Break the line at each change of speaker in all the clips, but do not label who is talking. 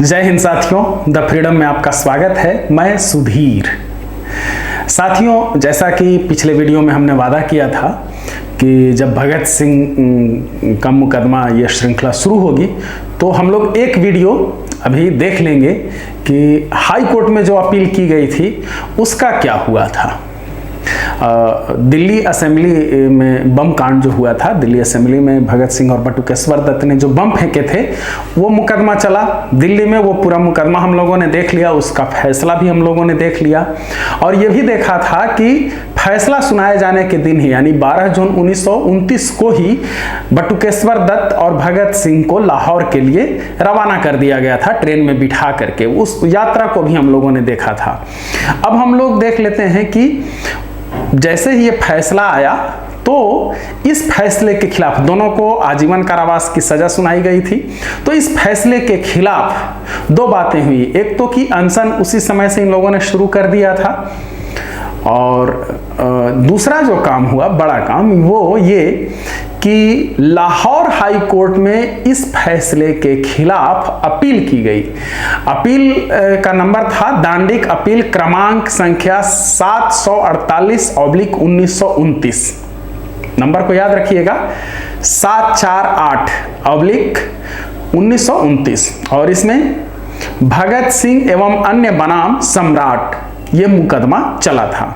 जय हिंद साथियों, the freedom में आपका स्वागत है। मैं सुधीर। साथियों, जैसा कि पिछले वीडियो में हमने वादा किया था कि जब भगत सिंह का मुकदमा ये श्रृंखला शुरू होगी तो हम लोग एक वीडियो अभी देख लेंगे कि हाई कोर्ट में जो अपील की गई थी उसका क्या हुआ था। दिल्ली असेंबली में बम कांड जो हुआ था, दिल्ली असेंबली में भगत सिंह और बटुकेश्वर दत्त ने जो बम फेंके थे वो मुकदमा चला दिल्ली में। वो पूरा मुकदमा हम लोगों ने देख लिया, उसका फैसला भी हम लोगों ने देख लिया और ये भी देखा था कि फैसला सुनाए जाने के दिन ही यानी 12 जून 1929 को ही बटुकेश्वर दत्त और भगत सिंह को लाहौर के लिए रवाना कर दिया गया था, ट्रेन में बिठा करके। उस यात्रा को भी हम लोगों ने देखा था। अब हम लोग देख लेते हैं कि जैसे ही ये फैसला आया तो इस फैसले के खिलाफ दोनों को आजीवन कारावास की सजा सुनाई गई थी। तो इस फैसले के खिलाफ दो बातें हुई। एक तो कि अनशन उसी समय से इन लोगों ने शुरू कर दिया था और दूसरा जो काम हुआ, बड़ा काम, वो ये कि लाहौर हाई कोर्ट में इस फैसले के खिलाफ अपील की गई। अपील का नंबर था दांडिक अपील क्रमांक संख्या 748/1929। नंबर को याद रखिएगा, 748/1929। और इसमें भगत सिंह एवं अन्य बनाम सम्राट ये मुकदमा चला था।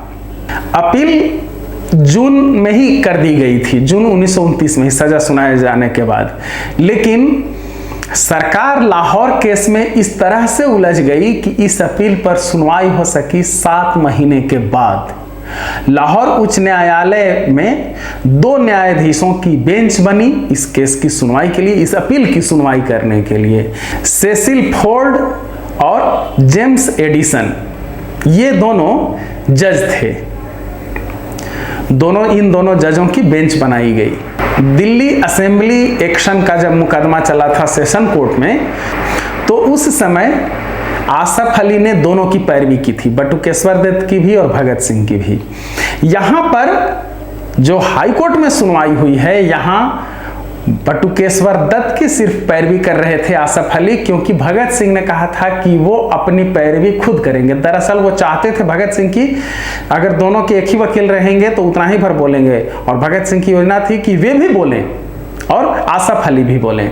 अपील जून में ही कर दी गई थी, जून 1929 में ही सजा सुनाए जाने के बाद। लेकिन सरकार लाहौर केस में इस तरह से उलझ गई कि इस अपील पर सुनवाई हो सकी 7 महीने के बाद। लाहौर उच्च न्यायालय में 2 न्यायाधीशों की बेंच बनी इस केस की सुनवाई के लिए, इस अपील की सुनवाई करने के लिए। सेसिल फोर्ड और जेम्स एडिसन ये दोनों जज थे। इन दोनों जजों की बेंच बनाई गई। दिल्ली असेंबली एक्शन का जब मुकदमा चला था सेशन कोर्ट में, तो उस समय आसफ अली ने दोनों की पैरवी की थी, बटुकेश्वर दत्त की भी और भगत सिंह की भी। यहां पर जो हाई कोर्ट में सुनवाई हुई है, यहां बटुकेश्वर दत्त की सिर्फ पैरवी कर रहे थे आसफ अली, क्योंकि भगत सिंह ने कहा था कि वो अपनी पैरवी खुद करेंगे। दरअसल वो चाहते थे भगत सिंह की अगर दोनों के एक ही वकील रहेंगे तो उतना ही भर बोलेंगे, और भगत सिंह की योजना थी कि वे भी बोलें और आसफ अली भी बोलें।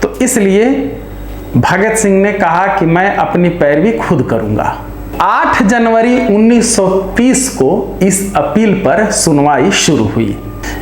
तो इसलिए भगत सिंह ने कहा कि मैं अपनी पैरवी खुद करूंगा। 8 जनवरी 1930 को इस अपील पर सुनवाई शुरू हुई।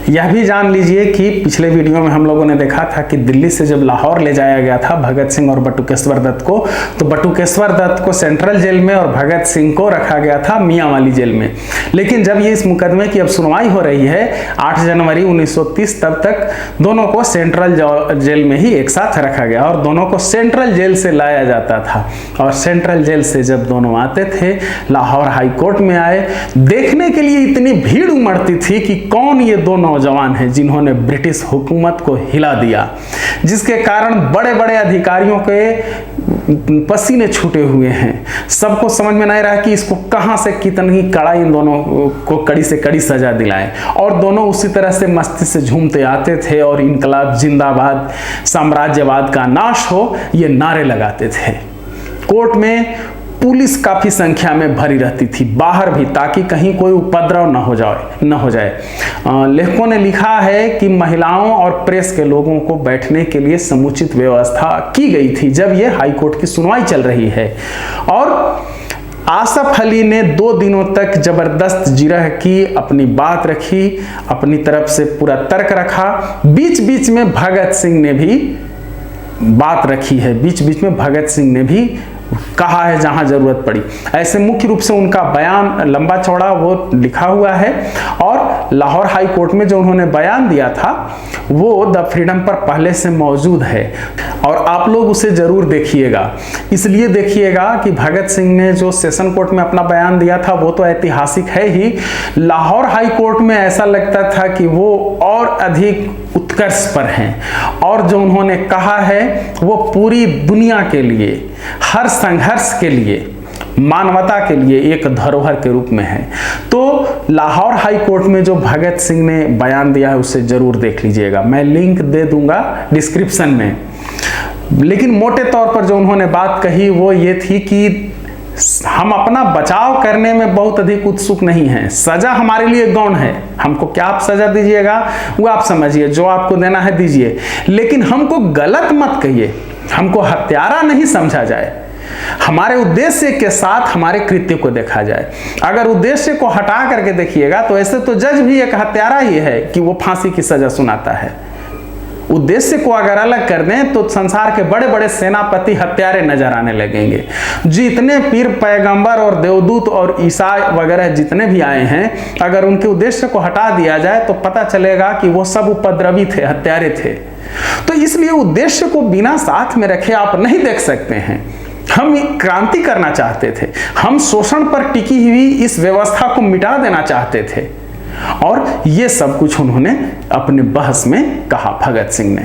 यह भी जान लीजिए कि पिछले वीडियो में हम लोगों ने देखा था कि दिल्ली से जब लाहौर ले जाया गया था भगत सिंह और बटुकेश्वर दत्त को, तो बटुकेश्वर दत्त को सेंट्रल जेल में और भगत सिंह को रखा गया था मियां वाली जेल में। लेकिन जब ये इस मुकदमे की अब सुनवाई हो रही है 8 जनवरी 1930, तब तक दोनों को सेंट्रल जेल में ही एक साथ रखा गया और दोनों को सेंट्रल जेल से लाया जाता था। और सेंट्रल जेल से जब दोनों आते थे, लाहौर हाई कोर्ट में आए, देखने के लिए इतनी भीड़ उमड़ती थी कि कौन ये दो नौजवान हैं जिन्होंने ब्रिटिश हुकूमत को हिला दिया, जिसके कारण बड़े बड़े अधिकारियों के पसीने छूटे हुए हैं। सबको समझ में नहीं रहा कि इसको कहां से कितनी कड़ा इन दोनों को कड़ी से कड़ी सजा दिलाएं। और दोनों उसी तरह से मस्ती से झूमते आते थे और इनकलाब जिंदाबाद, साम्राज्यवाद का नाश हो, ये नारे लगाते थे। कोर्ट में पुलिस काफी संख्या में भरी रहती थी, बाहर भी, ताकि कहीं कोई उपद्रव न हो जाए। लेखकों ने लिखा है कि महिलाओं और प्रेस के लोगों को बैठने के लिए समुचित व्यवस्था की गई थी जब यह हाई कोर्ट की सुनवाई चल रही है। और आसफ अली ने 2 दिनों तक जबरदस्त जिरह की, अपनी बात रखी, अपनी तरफ से पूरा तर्क रखा। बीच बीच में भगत सिंह ने भी बात रखी है, बीच बीच में भगत सिंह ने भी कहा है जहां जरूरत पड़ी। ऐसे मुख्य रूप से उनका बयान लंबा चौड़ा वो लिखा हुआ है और लाहौर हाई कोर्ट में जो उन्होंने बयान दिया था वो द फ्रीडम पर पहले से मौजूद है और आप लोग उसे जरूर देखिएगा। इसलिए देखिएगा कि भगत सिंह ने जो सेशन कोर्ट में अपना बयान दिया था वो तो ऐतिहासिक है ही, लाहौर हाई कोर्ट में ऐसा लगता था कि वो और अधिक उत्कर्ष पर हैं। और जो उन्होंने कहा है वो पूरी दुनिया के लिए, हर संघर्ष के लिए, मानवता के लिए एक धरोहर के रूप में है। तो लाहौर हाई कोर्ट में जो भगत सिंह ने बयान दिया है उसे जरूर देख लीजिएगा, मैं लिंक दे दूंगा डिस्क्रिप्शन में। लेकिन मोटे तौर पर जो उन्होंने बात कही वो ये थी कि हम अपना बचाव करने में बहुत अधिक उत्सुक नहीं हैं। सजा हमारे लिए गौण है, हमको क्या आप सजा दीजिएगा वो आप समझिए, जो आपको देना है दीजिए, लेकिन हमको गलत मत कहिए, हमको हत्यारा नहीं समझा जाए। हमारे उद्देश्य के साथ हमारे कृत्य को देखा जाए। अगर उद्देश्य को हटा करके देखिएगा तो ऐसे तो जज भी एक हत्यारा ही है कि वो फांसी की सजा सुनाता है। उद्देश्य को अगर अलग कर दें तो संसार के बड़े बड़े सेनापति हत्यारे नजर आने लगेंगे। जितने पीर पैगंबर और देवदूत और ईसा वगैरह जितने भी आए हैं, अगर उनके उद्देश्य को हटा दिया जाए तो पता चलेगा कि वो सब उपद्रवी थे, हत्यारे थे। तो इसलिए उद्देश्य को बिना साथ में रखे आप नहीं देख सकते हैं। हम क्रांति करना चाहते थे, हम शोषण पर टिकी हुई इस व्यवस्था को मिटा देना चाहते थे, और ये सब कुछ उन्होंने अपने बहस में कहा भगत सिंह ने।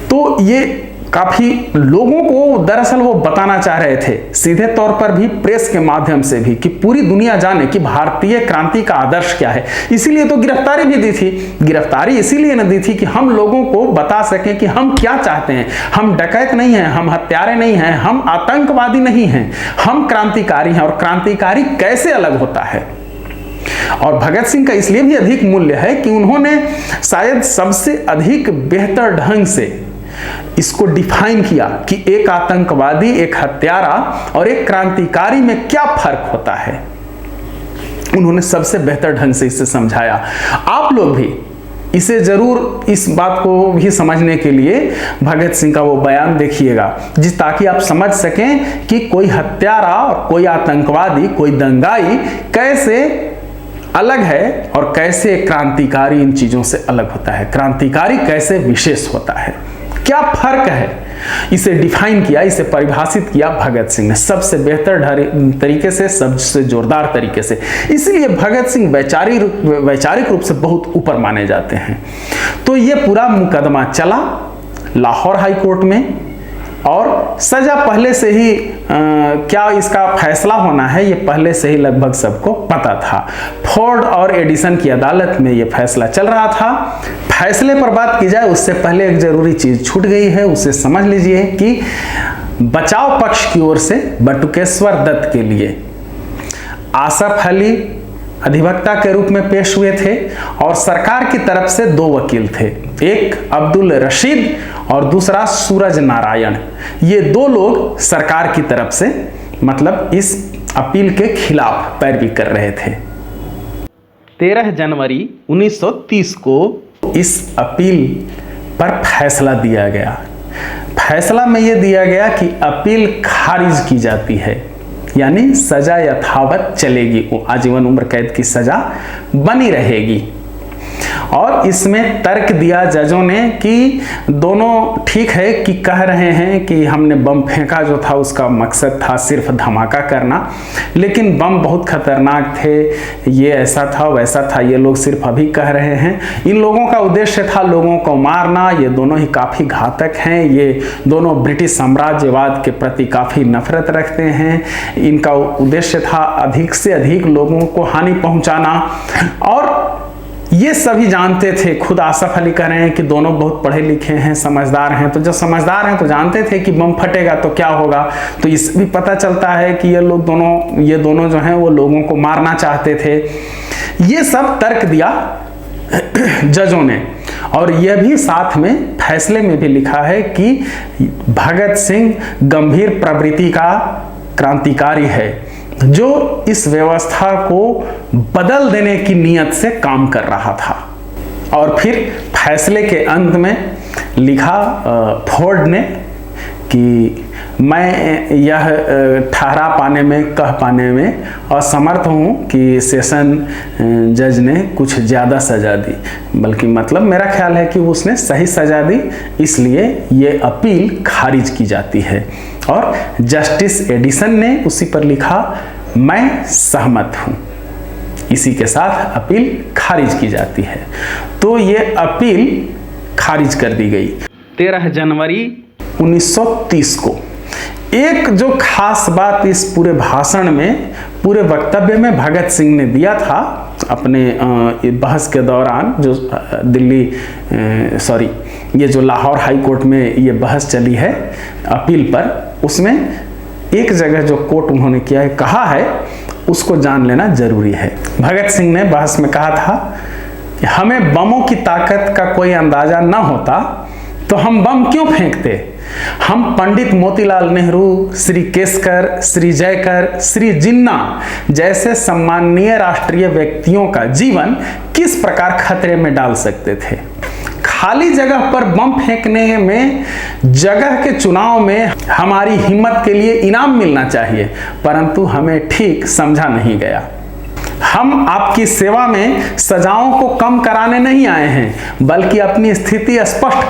तो ये काफी लोगों को दरअसल वो बताना चाह रहे थे, सीधे तौर पर भी प्रेस के माध्यम से भी, कि पूरी दुनिया जाने कि भारतीय क्रांति का आदर्श क्या है। इसीलिए तो गिरफ्तारी भी दी थी। गिरफ्तारी इसीलिए न दी थी कि हम लोगों को बता सकें कि हम क्या चाहते हैं। हम डकैत नहीं हैं, हम हत्यारे नहीं हैं, हम आतंकवादी नहीं हैं, हम क्रांतिकारी हैं, और क्रांतिकारी कैसे अलग होता है। और भगत सिंह का इसलिए भी अधिक मूल्य है कि उन्होंने शायद सबसे अधिक बेहतर ढंग से इसको डिफाइन किया कि एक आतंकवादी, एक हत्यारा और एक क्रांतिकारी में क्या फर्क होता है। उन्होंने सबसे बेहतर ढंग से इसे समझाया। आप लोग भी इसे जरूर, इस बात को भी समझने के लिए भगत सिंह का वो बयान देखिएगा, ताकि आप समझ सकें कि कोई हत्यारा और कोई आतंकवादी, कोई दंगाई कैसे अलग है और कैसे क्रांतिकारी इन चीजों से अलग होता है, क्रांतिकारी कैसे विशेष होता है, क्या फर्क है। इसे डिफाइन किया, इसे परिभाषित किया भगत सिंह ने सबसे बेहतर तरीके से, सबसे जोरदार तरीके से। इसलिए भगत सिंह वैचारिक रूप से बहुत ऊपर माने जाते हैं। तो ये पूरा मुकदमा चला लाहौर हाई कोर्ट में, और सजा पहले से ही क्या इसका फैसला होना है ये पहले से ही लगभग सबको पता था। फोर्ड और एडिसन की अदालत में ये फैसला चल रहा था। फैसले पर बात की जाए उससे पहले एक जरूरी चीज छूट गई है, उसे समझ लीजिए कि बचाव पक्ष की ओर से बटुकेश्वर दत्त के लिए आसफ अली अधिवक्ता के रूप में पेश हुए थे, और सरकार की तरफ से दो वकील थे, एक अब्दुल रशीद और दूसरा सूरज नारायण। ये दो लोग सरकार की तरफ से, मतलब इस अपील के खिलाफ पैरवी कर रहे थे। 13 जनवरी 1930 को इस अपील पर फैसला दिया गया। फैसला में यह दिया गया कि अपील खारिज की जाती है, यानी सजा यथावत चलेगी, वो आजीवन उम्र कैद की सजा बनी रहेगी। और इसमें तर्क दिया जजों ने कि दोनों ठीक है कि कह रहे हैं कि हमने बम फेंका जो था उसका मकसद था सिर्फ धमाका करना, लेकिन बम बहुत खतरनाक थे, ये ऐसा था वैसा था, ये लोग सिर्फ अभी कह रहे हैं। इन लोगों का उद्देश्य था लोगों को मारना, ये दोनों ही काफ़ी घातक हैं, ये दोनों ब्रिटिश साम्राज्यवाद के प्रति काफ़ी नफरत रखते हैं, इनका उद्देश्य था अधिक से अधिक लोगों को हानि पहुंचाना। और ये सभी जानते थे, खुद आसफ अली कह रहे हैं कि दोनों बहुत पढ़े लिखे हैं, समझदार हैं, तो जब समझदार हैं तो जानते थे कि बम फटेगा तो क्या होगा। तो इससे भी पता चलता है कि ये दोनों जो हैं वो लोगों को मारना चाहते थे। ये सब तर्क दिया जजों ने, और यह भी साथ में फैसले में भी लिखा है कि भगत सिंह गंभीर प्रवृत्ति का क्रांतिकारी है, जो इस व्यवस्था को बदल देने की नीयत से काम कर रहा था। और फिर फैसले के अंत में लिखा फोर्ड ने कि मैं यह ठहरा पाने में, कह पाने में असमर्थ हूँ कि सेशन जज ने कुछ ज़्यादा सज़ा दी, बल्कि मतलब मेरा ख्याल है कि उसने सही सज़ा दी, इसलिए ये अपील खारिज की जाती है। और जस्टिस एडिसन ने उसी पर लिखा मैं सहमत हूँ। इसी के साथ अपील खारिज की जाती है। तो ये अपील खारिज कर दी गई 13 जनवरी 1930 को। एक जो खास बात इस पूरे भाषण में, पूरे वक्तव्य में भगत सिंह ने दिया था, अपने बहस के दौरान जो ये जो लाहौर हाई कोर्ट में ये बहस चली है अपील पर, उसमें एक जगह जो कोट उन्होंने किया है, कहा है, उसको जान लेना जरूरी है। भगत सिंह ने बहस में कहा था कि हमें बमों की ताकत का कोई अंदाजा न होता तो हम बम क्यों फेंकते। हम पंडित मोतीलाल नेहरू, श्री केसकर, श्री जयकर, श्री जिन्ना जैसे सम्माननीय राष्ट्रीय व्यक्तियों का जीवन किस प्रकार खतरे में डाल सकते थे। खाली जगह पर बम फेंकने में, जगह के चुनाव में हमारी हिम्मत के लिए इनाम मिलना चाहिए, परंतु हमें ठीक समझा नहीं गया। हम आपकी सेवा में सजाओं को कम कराने नहीं आए हैं, बल्कि अपनी स्थिति स्पष्ट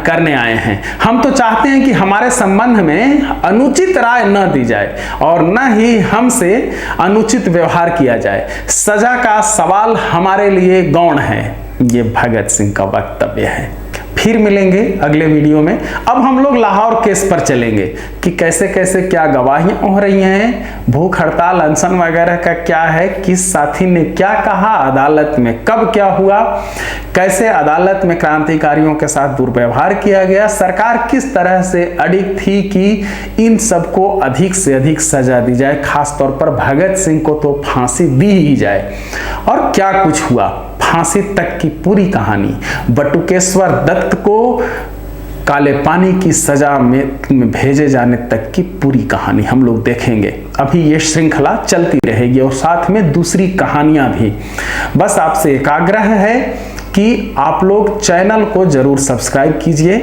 करने आए हैं। हम तो चाहते हैं कि हमारे संबंध में अनुचित राय न दी जाए और न ही हमसे अनुचित व्यवहार किया जाए। सजा का सवाल हमारे लिए गौण है। ये भगत सिंह का वक्तव्य है। फिर मिलेंगे अगले वीडियो में। अब हम लोग लाहौर केस पर चलेंगे कि कैसे कैसे क्या गवाहियां हो रही हैं, भूख हड़ताल, अनशन वगैरह का क्या है, किस साथी ने क्या कहा, अदालत में कब क्या हुआ, कैसे अदालत में क्रांतिकारियों के साथ दुर्व्यवहार किया गया, सरकार किस तरह से अडिग थी कि इन सबको अधिक से अधिक सजा दी जाए, खासतौर पर भगत सिंह को तो फांसी दी ही जाए, और क्या कुछ हुआ, फांसी तक की पूरी कहानी, बटुकेश्वर दत्त को काले पानी की सजा में भेजे जाने तक की पूरी कहानी हम लोग देखेंगे। अभी ये श्रृंखला चलती रहेगी और साथ में दूसरी कहानियां भी। बस आपसे एक आग्रह है कि आप लोग चैनल को जरूर सब्सक्राइब कीजिए।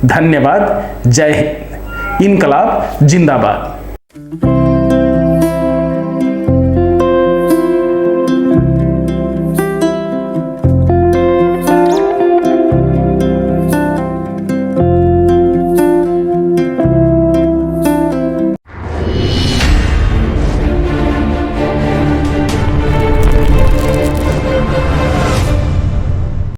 धन्यवाद। जय हिंद। इनकलाब जिंदाबाद।